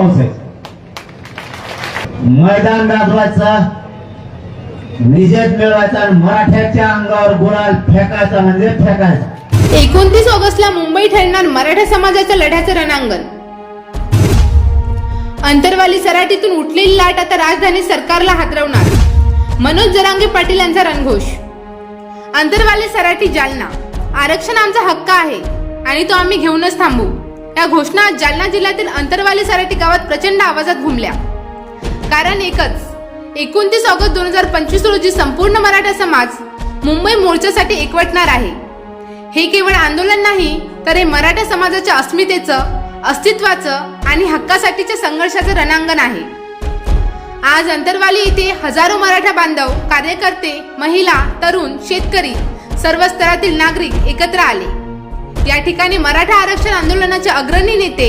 पाऊस आहे. मैदान गाजवायचं, निषेध मिळवायचा आणि मराठ्याच्या अंगावर गुलाल फेकायचा म्हणजे फेकायचा. 29 ऑगस्टला मुंबई ठरणार मराठा समाजाच्या लढ्याचं रणांगण. अंतरवाली सराटीतून उठलेली लाट आता राजधानी सरकारला हादरवणार. मनोज जरांगे पाटील यांचा रणघोष. अंतरवाली सराटी जालना, आरक्षण आमचा हक्क आहे आणि तो आम्ही घेऊनच थांबू. या घोषणा आज जालना जिल्ह्यातील अंतरवाली सराटी गावात प्रचंड आवाजात घुमल्या. कारण एकच, 29 ऑगस्ट 2025 रोजी संपूर्ण मराठा समाज मुंबई मोर्चासाठी एकवटणार आहे. हे केवळ आंदोलन नाही, तर हे मराठा समाजाच्या अस्मितेचं, अस्तित्वाचं आणि हक्कासाठीच्या संघर्षाचं रणांगण आहे. आज अंतरवाली येथे हजारो मराठा बांधव, कार्यकर्ते, महिला, तरुण, शेतकरी, सर्व स्तरातील नागरिक एकत्र आले. या ठिकाणी मराठा आरक्षण आंदोलनाचे अग्रणी नेते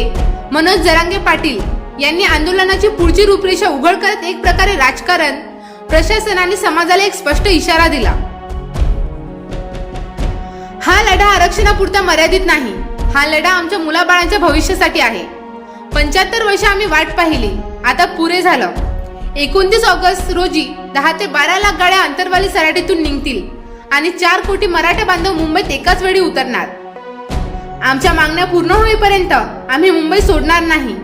मनोज जरांगे पाटील यांनी आंदोलनाची पुढची रूपरेषा उघड करत एक प्रकारे राजकारण, प्रशासन आणि समाजाला एक स्पष्ट इशारा दिला. हा लढा आरक्षणापुरता मर्यादित नाही. हा लढा आमच्या मुलाबाळांच्या भविष्यासाठी आहे. 75 वर्ष आम्ही वाट पाहिली, आता पुरे झालं. 29 ऑगस्ट रोजी 10 ते 12 लाख गाड्या अंतरवाली सराटीतून निघतील आणि 4 कोटी मराठा बांधव मुंबईत एकाच वेळी उतरणार. आमच्या मागण्या पूर्ण होईपर्यंत आम्ही मुंबई सोडणार नाही.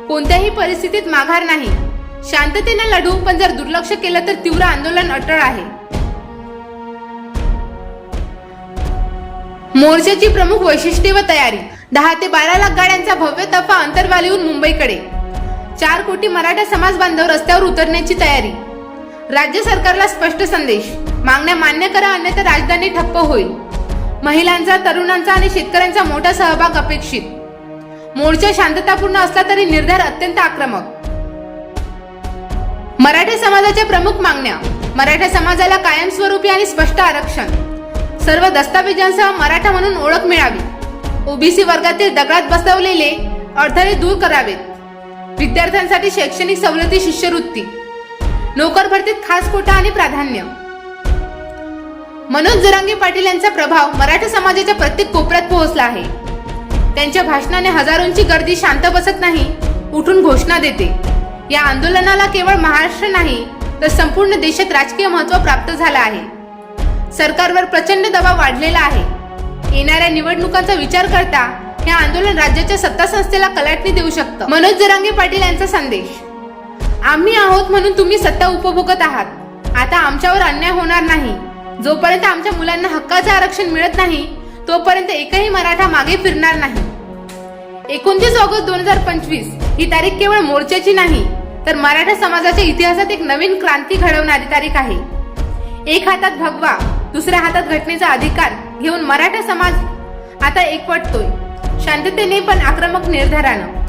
कोणत्याही परिस्थितीत माघार नाही. शांततेने लढू, पण जर दुर्लक्ष केलं तर तीव्र आंदोलन अटळ आहे. मोर्चाची प्रमुख वैशिष्ट्ये व तयारी. 10 ते 12 लाख गाड्यांचा भव्य तफा अंतरवालीहून मुंबईकडे. 4 कोटी मराठा समाज बांधव रस्त्यावर उतरण्याची तयारी. राज्य सरकारला स्पष्ट संदेश: मागण्या मान्य करा, अन्यथा राजधानी ठप्प होईल. महिलांचा, तरुणांचा आणि शेतकऱ्यांचा मोठा सहभाग अपेक्षित. मोर्चा शांततापूर्ण असला तरी निर्धार अत्यंत आक्रमक. मराठा समाजाच्या प्रमुख मागण्या: मराठा समाजाला कायमस्वरूपी आणि स्पष्ट आरक्षण. सर्व दस्तावेजांसह मराठा म्हणून ओळख मिळावी. ओबीसी वर्गातील दगडात बसवलेले अडथळे दूर करावेत. विद्यार्थ्यांसाठी शैक्षणिक सवलती, शिष्यवृत्ती. नोकर भरतीत खास कोटा आणि प्राधान्य. मनोज जरांगे पाटील यांचा प्रभाव मराठा समाजाच्या प्रत्येक कोपऱ्यात पोहोचला आहे. त्यांच्या भाषणाने हजारोंची गर्दी शांत बसत नाही, उठून घोषणा देते. या आंदोलनाला केवळ महाराष्ट्र नाही, तर संपूर्ण देशात राजकीय महत्त्व प्राप्त झालं आहे. सरकारवर प्रचंड दबाव वाढलेला आहे. येणाऱ्या निवडणुकांचा विचार करता हे आंदोलन राज्याच्या सत्ता संस्थेला कलाटणी देऊ शकतं. मनोज जरांगे पाटील यांचा संदेश: आम्ही आहोत म्हणून तुम्ही सत्ता उपभोगत आहात. आता आमच्यावर अन्याय होणार नाही. जोपर्यंत आमच्या मुलांना हक्काचे आरक्षण मिळत नाही, तोपर्यंत एकही मराठा मागे फिरणार नाही. 29 ऑगस्ट 2025 ही तारीख केवळ मोर्चाची नाही, तर मराठा समाजाच्या इतिहासात एक नवीन क्रांती घडवणारी तारीख आहे. एक हातात भगवा, दुसऱ्या हातात घटनेचा अधिकार घेऊन मराठा समाज आता एकवटतोय, शांततेने पण आक्रमक निर्धारानं.